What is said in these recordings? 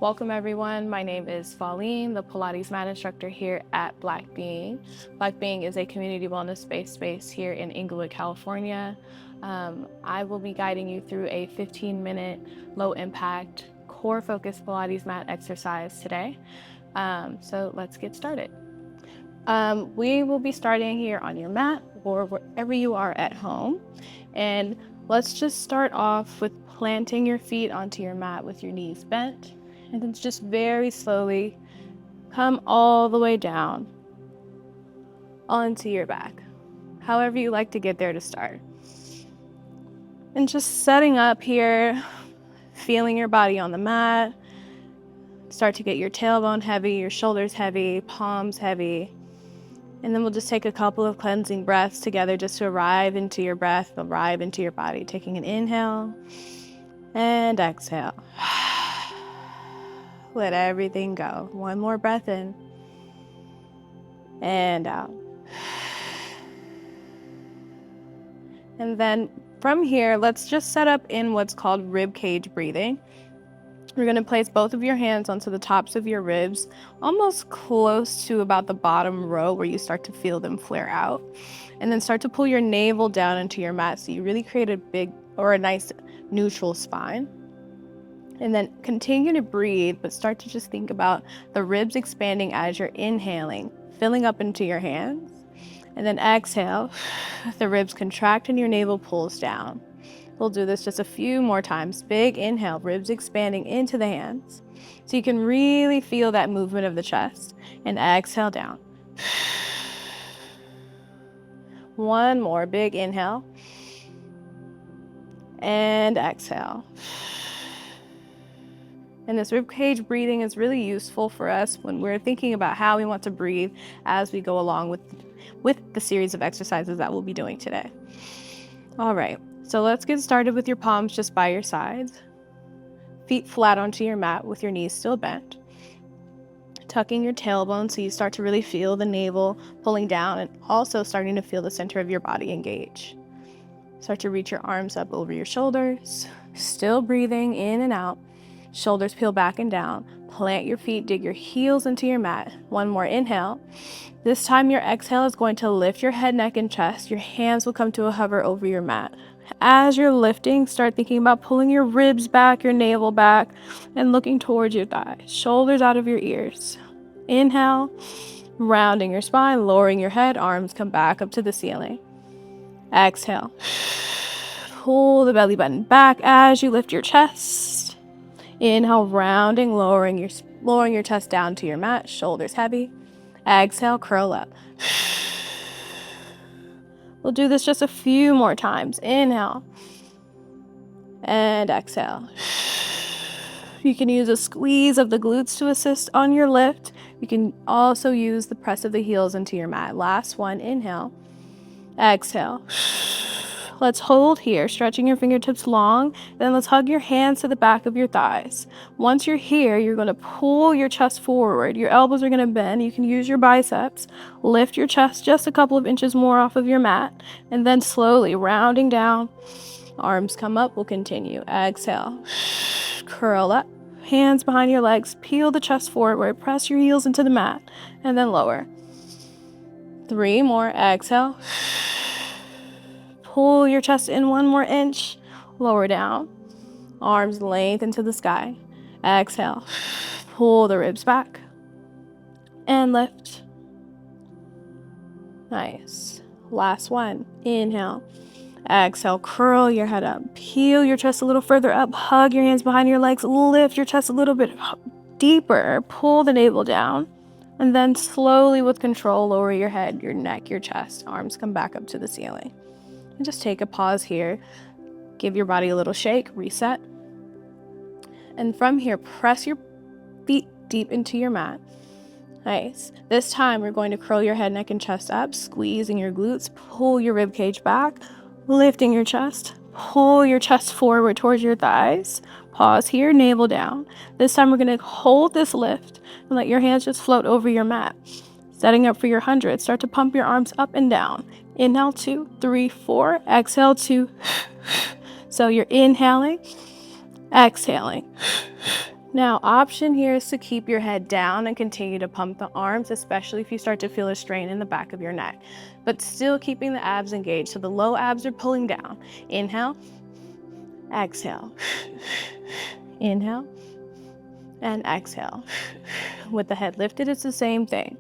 Welcome everyone, my name is Fawlene, the Pilates mat instructor here at Black Being. Black Being is a community wellness-based space here in Inglewood, California. I will be guiding you through a 15-minute low-impact core-focused Pilates mat exercise today. So let's get started. We will be starting here on your mat or wherever you are at home. And let's just start off with planting your feet onto your mat with your knees bent. And then just very slowly come all the way down onto your back, however you like to get there to start. And just setting up here, feeling your body on the mat. Start to get your tailbone heavy, your shoulders heavy, palms heavy. And then we'll just take a couple of cleansing breaths together just to arrive into your breath, arrive into your body. Taking an inhale and exhale. Let everything go. One more breath in and out. And then from here, let's just set up in what's called rib cage breathing. You're going to place both of your hands onto the tops of your ribs, almost close to about the bottom row where you start to feel them flare out. And then start to pull your navel down into your mat so you really create a nice neutral spine. And then continue to breathe, but start to just think about the ribs expanding as you're inhaling, filling up into your hands. And then exhale, the ribs contract and your navel pulls down. We'll do this just a few more times. Big inhale, ribs expanding into the hands. So you can really feel that movement of the chest. And exhale down. One more, big inhale. And exhale. And this ribcage breathing is really useful for us when we're thinking about how we want to breathe as we go along with the series of exercises that we'll be doing today. All right, so let's get started with your palms just by your sides. Feet flat onto your mat with your knees still bent. Tucking your tailbone so you start to really feel the navel pulling down and also starting to feel the center of your body engage. Start to reach your arms up over your shoulders. Still breathing in and out. Shoulders peel back and down. Plant your feet, dig your heels into your mat. One more inhale. This time your exhale is going to lift your head, neck, and chest. Your hands will come to a hover over your mat. As you're lifting, start thinking about pulling your ribs back, your navel back, and looking towards your thighs. Shoulders out of your ears. Inhale, rounding your spine, lowering your head, arms come back up to the ceiling. Exhale. Pull the belly button back as you lift your chest. Inhale, rounding, lowering your chest down to your mat, shoulders heavy. Exhale, curl up. We'll do this just a few more times. Inhale and exhale. You can use a squeeze of the glutes to assist on your lift. You can also use the press of the heels into your mat. Last one, inhale, exhale. Let's hold here, stretching your fingertips long. Then let's hug your hands to the back of your thighs. Once you're here, you're going to pull your chest forward. Your elbows are going to bend. You can use your biceps. Lift your chest just a couple of inches more off of your mat. And then slowly rounding down. Arms come up. We'll continue. Exhale. Curl up. Hands behind your legs. Peel the chest forward. Press your heels into the mat. And then lower. 3 more. Exhale. Pull your chest in 1 more inch. Lower down. Arms lengthen to the sky. Exhale. Pull the ribs back. And lift. Nice. Last one. Inhale. Exhale. Curl your head up. Peel your chest a little further up. Hug your hands behind your legs. Lift your chest a little bit deeper. Pull the navel down. And then slowly with control, lower your head, your neck, your chest. Arms come back up to the ceiling. And just take a pause here. Give your body a little shake, reset. And from here, press your feet deep into your mat. Nice. This time, we're going to curl your head, neck, and chest up, squeezing your glutes, pull your rib cage back, lifting your chest, pull your chest forward towards your thighs. Pause here, navel down. This time, we're going to hold this lift and let your hands just float over your mat. Setting up for your 100, start to pump your arms up and down. Inhale, 2, 3, 4. Exhale, 2. So you're inhaling, exhaling, Now, option here is to keep your head down and continue to pump the arms, especially if you start to feel a strain in the back of your neck, but still keeping the abs engaged. So the low abs are pulling down. Inhale, exhale, inhale, and exhale. With the head lifted, it's the same thing.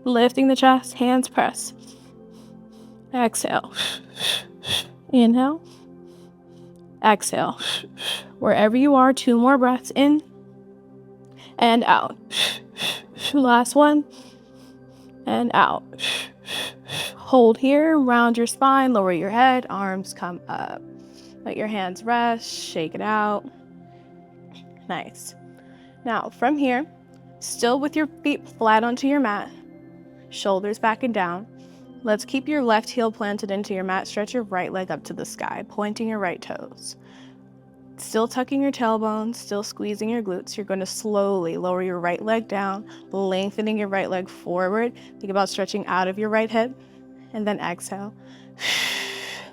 Lifting the chest, hands press. Exhale, inhale, exhale. Wherever you are, 2 more breaths in and out. Last one, and out. Hold here, round your spine, lower your head, arms come up. Let your hands rest, shake it out. Nice. Now, from here, still with your feet flat onto your mat, shoulders back and down, let's keep your left heel planted into your mat. Stretch your right leg up to the sky, pointing your right toes. Still tucking your tailbone, still squeezing your glutes. You're going to slowly lower your right leg down, lengthening your right leg forward. Think about stretching out of your right hip, and then exhale,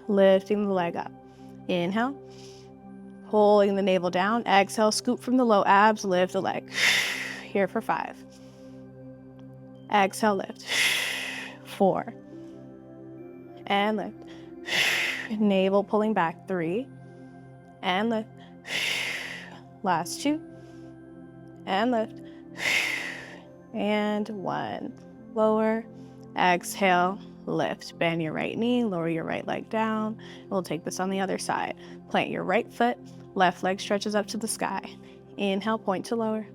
lifting the leg up. Inhale, pulling the navel down. Exhale, scoop from the low abs, lift the leg. Here for 5. Exhale, lift. 4. And lift. Navel pulling back. 3. And lift. Last 2. And lift. And 1. Lower. Exhale, lift. Bend your right knee, lower your right leg down. We'll take this on the other side. Plant your right foot, left leg stretches up to the sky. Inhale, point to lower.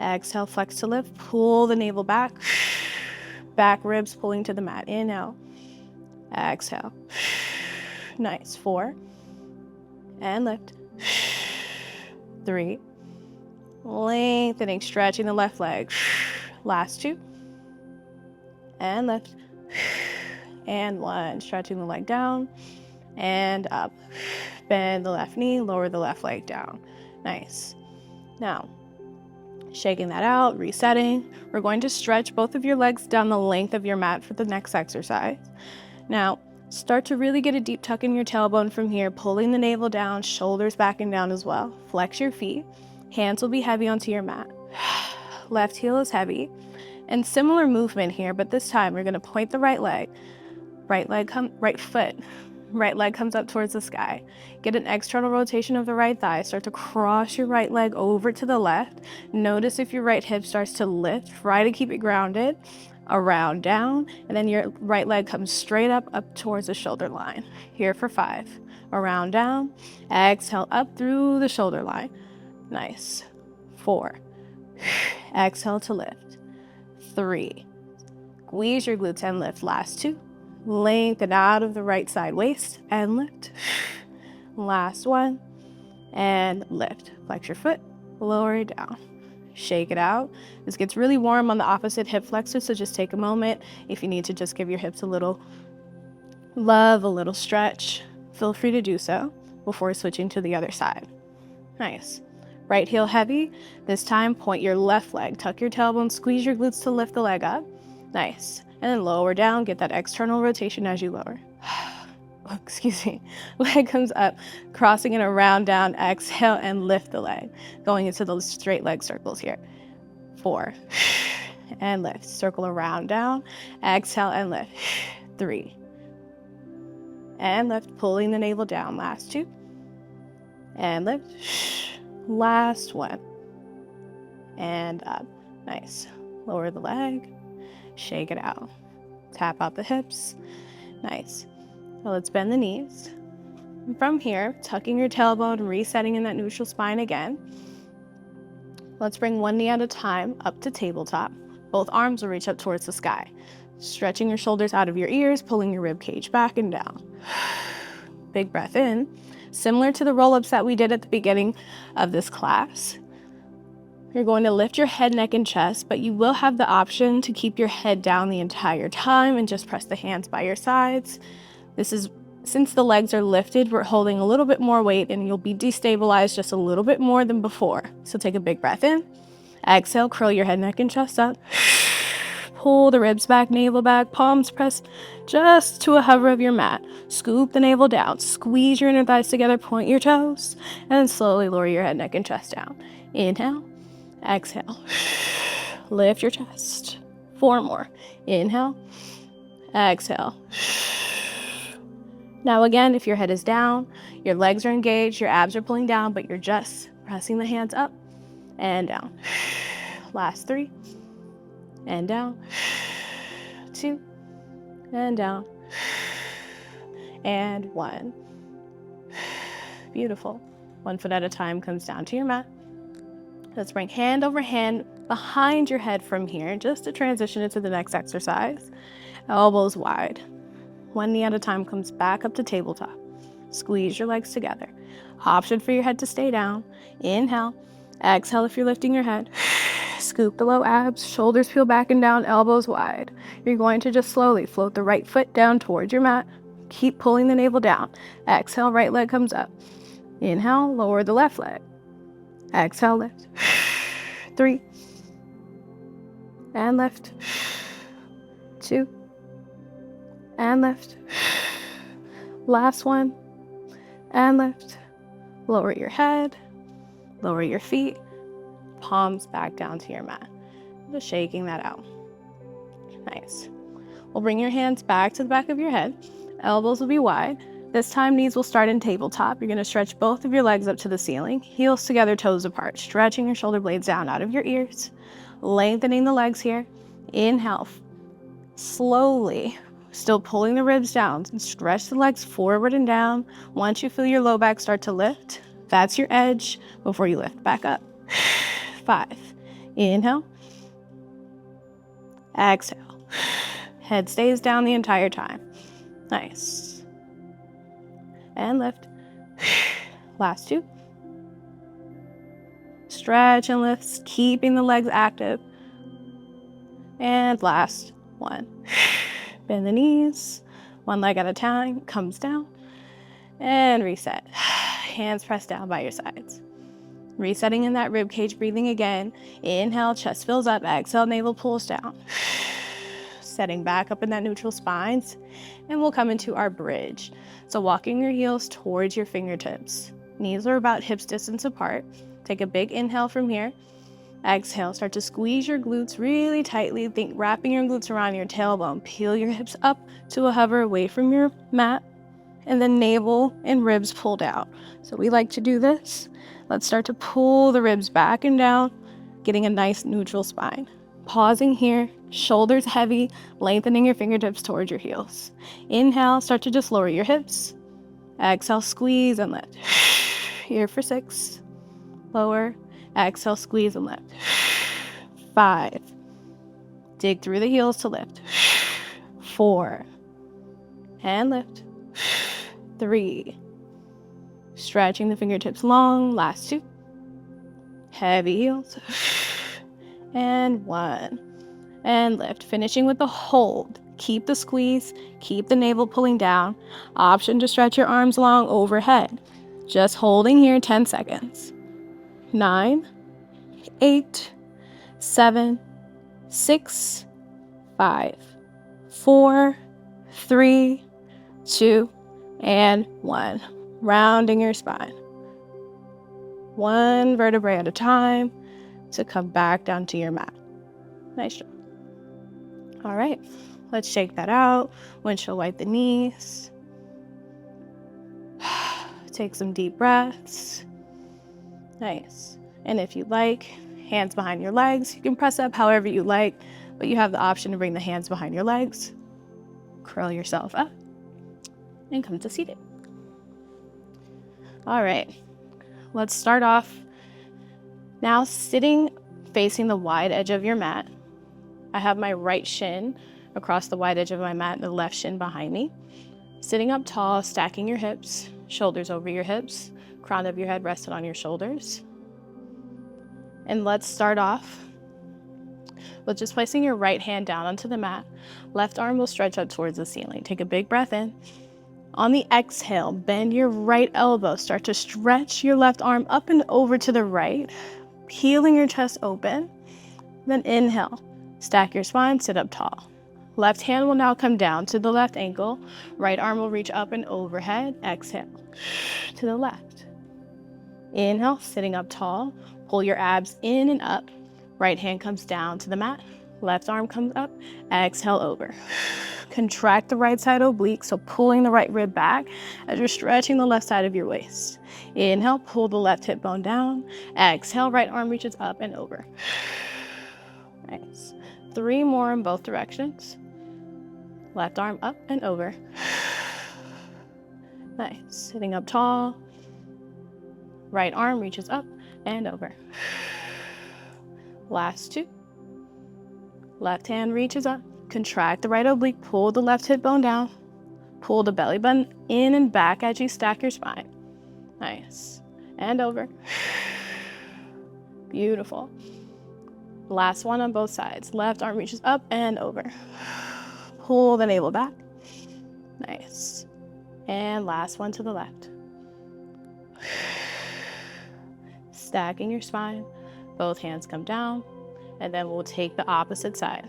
Exhale, flex to lift. Pull the navel back. Back ribs pulling to the mat. Inhale. Exhale. Nice. 4. And lift. 3. Lengthening, stretching the left leg. Last 2. And lift. And 1. Stretching the leg down and up. Bend the left knee, lower the left leg down. Nice. Now, shaking that out, resetting. We're going to stretch both of your legs down the length of your mat for the next exercise. Now, start to really get a deep tuck in your tailbone from here, pulling the navel down, shoulders back and down as well. Flex your feet. Hands will be heavy onto your mat. Left heel is heavy. And similar movement here, but this time we're going to point the right leg. Right foot. Right leg comes up towards the sky. Get an external rotation of the right thigh. Start to cross your right leg over to the left. Notice if your right hip starts to lift. Try to keep it grounded. Around, down, and then your right leg comes straight up towards the shoulder line. Here for 5. Around, down. Exhale up through the shoulder line. Nice. 4. Exhale to lift. 3. Squeeze your glutes and lift. Last 2. Lengthen out of the right side waist and lift. Last 1. And lift. Flex your foot. Lower it down. Shake it out. This gets really warm on the opposite hip flexor, so just take a moment. If you need to just give your hips a little love, a little stretch, feel free to do so before switching to the other side. Nice. Right heel heavy. This time, point your left leg. Tuck your tailbone, squeeze your glutes to lift the leg up. Nice. And then lower down. Get that external rotation as you lower. Oh, excuse me. Leg comes up, crossing it around, down, exhale, and lift the leg. Going into those straight leg circles here. 4. And lift. Circle around, down, exhale, and lift. 3. And lift, pulling the navel down. Last 2. And lift. Last 1. And up. Nice. Lower the leg. Shake it out. Tap out the hips. Nice. So let's bend the knees. And from here, tucking your tailbone, resetting in that neutral spine again. Let's bring one knee at a time up to tabletop. Both arms will reach up towards the sky. Stretching your shoulders out of your ears, pulling your rib cage back and down. Big breath in. Similar to the roll-ups that we did at the beginning of this class. You're going to lift your head, neck, and chest, but you will have the option to keep your head down the entire time and just press the hands by your sides. This is, since the legs are lifted, we're holding a little bit more weight and you'll be destabilized just a little bit more than before. So take a big breath in. Exhale, curl your head, neck, and chest up. pull the ribs back, navel back, palms pressed just to a hover of your mat. Scoop the navel down, squeeze your inner thighs together, point your toes, and then slowly lower your head, neck, and chest down. Inhale, exhale, lift your chest. 4 more. Inhale, exhale. Now again, if your head is down, your legs are engaged, your abs are pulling down, but you're just pressing the hands up and down. Last 3, and down. 2, and down. And 1. Beautiful. 1 foot at a time comes down to your mat. Let's bring hand over hand behind your head from here, just to transition into the next exercise. Elbows wide. 1 knee at a time comes back up to tabletop. Squeeze your legs together. Option for your head to stay down. Inhale. Exhale if you're lifting your head. Scoop the low abs, shoulders peel back and down, elbows wide. You're going to just slowly float the right foot down towards your mat. Keep pulling the navel down. Exhale, right leg comes up. Inhale, lower the left leg. Exhale, lift. 3. And lift. 2. And lift. Last 1. And lift. Lower your head. Lower your feet. Palms back down to your mat. Just shaking that out. Nice. We'll bring your hands back to the back of your head. Elbows will be wide. This time, knees will start in tabletop. You're going to stretch both of your legs up to the ceiling. Heels together, toes apart. Stretching your shoulder blades down out of your ears. Lengthening the legs here. Inhale. Slowly. Still pulling the ribs down. Stretch the legs forward and down. Once you feel your low back start to lift, that's your edge before you lift back up. 5. Inhale. Exhale. Head stays down the entire time. Nice. And lift. Last 2. Stretch and lift, keeping the legs active. And last 1. Bend the knees. 1 leg at a time. Comes down. And reset. Hands pressed down by your sides. Resetting in that rib cage, breathing again. Inhale, chest fills up. Exhale, navel pulls down. Setting back up in that neutral spines. And we'll come into our bridge. So walking your heels towards your fingertips. Knees are about hips distance apart. Take a big inhale from here. Exhale, start to squeeze your glutes really tightly. Think wrapping your glutes around your tailbone. Peel your hips up to a hover away from your mat. And then navel and ribs pulled out. So we like to do this. Let's start to pull the ribs back and down, getting a nice neutral spine. Pausing here, shoulders heavy, lengthening your fingertips towards your heels. Inhale, start to just lower your hips. Exhale, squeeze and lift. Here for 6. Lower. Exhale, squeeze and lift. 5. Dig through the heels to lift. 4. And lift. 3. Stretching the fingertips long. Last 2. Heavy heels. And 1. And lift. Finishing with the hold. Keep the squeeze. Keep the navel pulling down. Option to stretch your arms long overhead. Just holding here 10 seconds. 9, 8, 7, 6, 5, 4, 3, 2, and 1. Rounding your spine. 1 vertebrae at a time to come back down to your mat. Nice job. All right, let's shake that out. Windshield wipe the knees. Take some deep breaths. Nice. And if you like, hands behind your legs. You can press up however you like, but you have the option to bring the hands behind your legs. Curl yourself up and come to seated. All right, let's start off now sitting facing the wide edge of your mat. I have my right shin across the wide edge of my mat and the left shin behind me. Sitting up tall, stacking your hips, shoulders over your hips, crown of your head rested on your shoulders. And let's start off with just placing your right hand down onto the mat. Left arm will stretch up towards the ceiling. Take a big breath in. On the exhale, bend your right elbow. Start to stretch your left arm up and over to the right, peeling your chest open. Then inhale, Stack your spine, sit up tall. Left hand will now come down to the left ankle. Right arm will reach up and overhead. Exhale to the left. Inhale, sitting up tall. Pull your abs in and up. Right hand comes down to the mat. Left arm comes up. Exhale over. Contract the right side oblique, so pulling the right rib back as you're stretching the left side of your waist. Inhale, pull the left hip bone down. Exhale, right arm reaches up and over. Nice. 3 more in both directions. Left arm up and over. Nice. Sitting up tall. Right arm reaches up and over. Last 2. Left hand reaches up. Contract the right oblique. Pull the left hip bone down. Pull the belly button in and back as you stack your spine. Nice. And over. Beautiful. Last one on both sides. Left arm reaches up and over. Pull the navel back. Nice. And last one to the left. Stacking your spine. Both hands come down. And then we'll take the opposite side.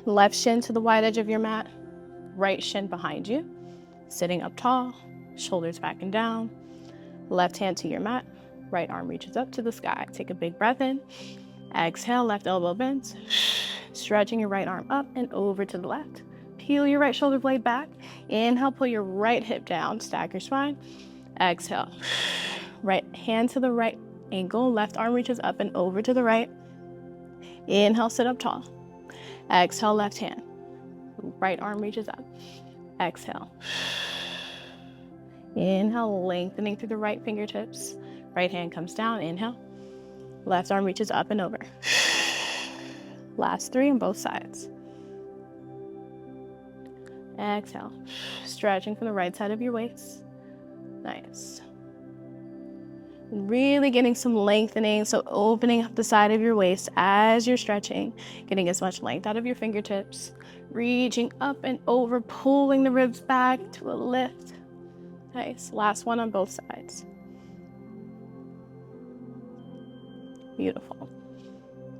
Left shin to the wide edge of your mat. Right shin behind you. Sitting up tall. Shoulders back and down. Left hand to your mat. Right arm reaches up to the sky. Take a big breath in. Exhale, left elbow bends. Stretching your right arm up and over to the left. Peel your right shoulder blade back. Inhale, pull your right hip down. Stack your spine. Exhale. Right hand to the right ankle. Left arm reaches up and over to the right. Inhale, sit up tall. Exhale, left hand. Right arm reaches up. Exhale. Inhale, lengthening through the right fingertips. Right hand comes down. Inhale. Left arm reaches up and over. Last 3 on both sides. Exhale. Stretching from the right side of your waist. Nice. Really getting some lengthening, so opening up the side of your waist as you're stretching, getting as much length out of your fingertips, reaching up and over, pulling the ribs back to a lift. Nice. Last one on both sides. Beautiful.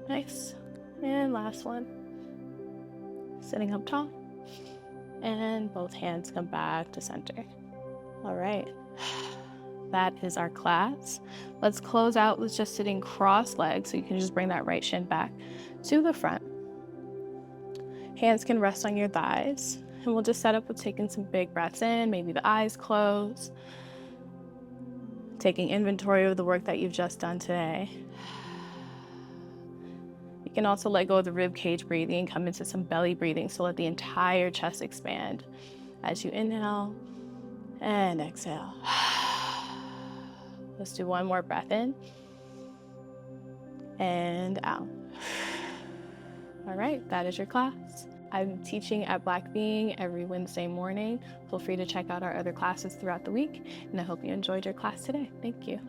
Nice. And last one. Sitting up tall. And both hands come back to center. All right. That is our class. Let's close out with just sitting cross-legged, so you can just bring that right shin back to the front. Hands can rest on your thighs. And we'll just set up with taking some big breaths in, maybe the eyes closed. Taking inventory of the work that you've just done today. You can also let go of the rib cage breathing and come into some belly breathing, so let the entire chest expand as you inhale and exhale. Let's do one more breath in and out. All right, that is your class. I'm teaching at Black Being every Wednesday morning. Feel free to check out our other classes throughout the week, and I hope you enjoyed your class today. Thank you.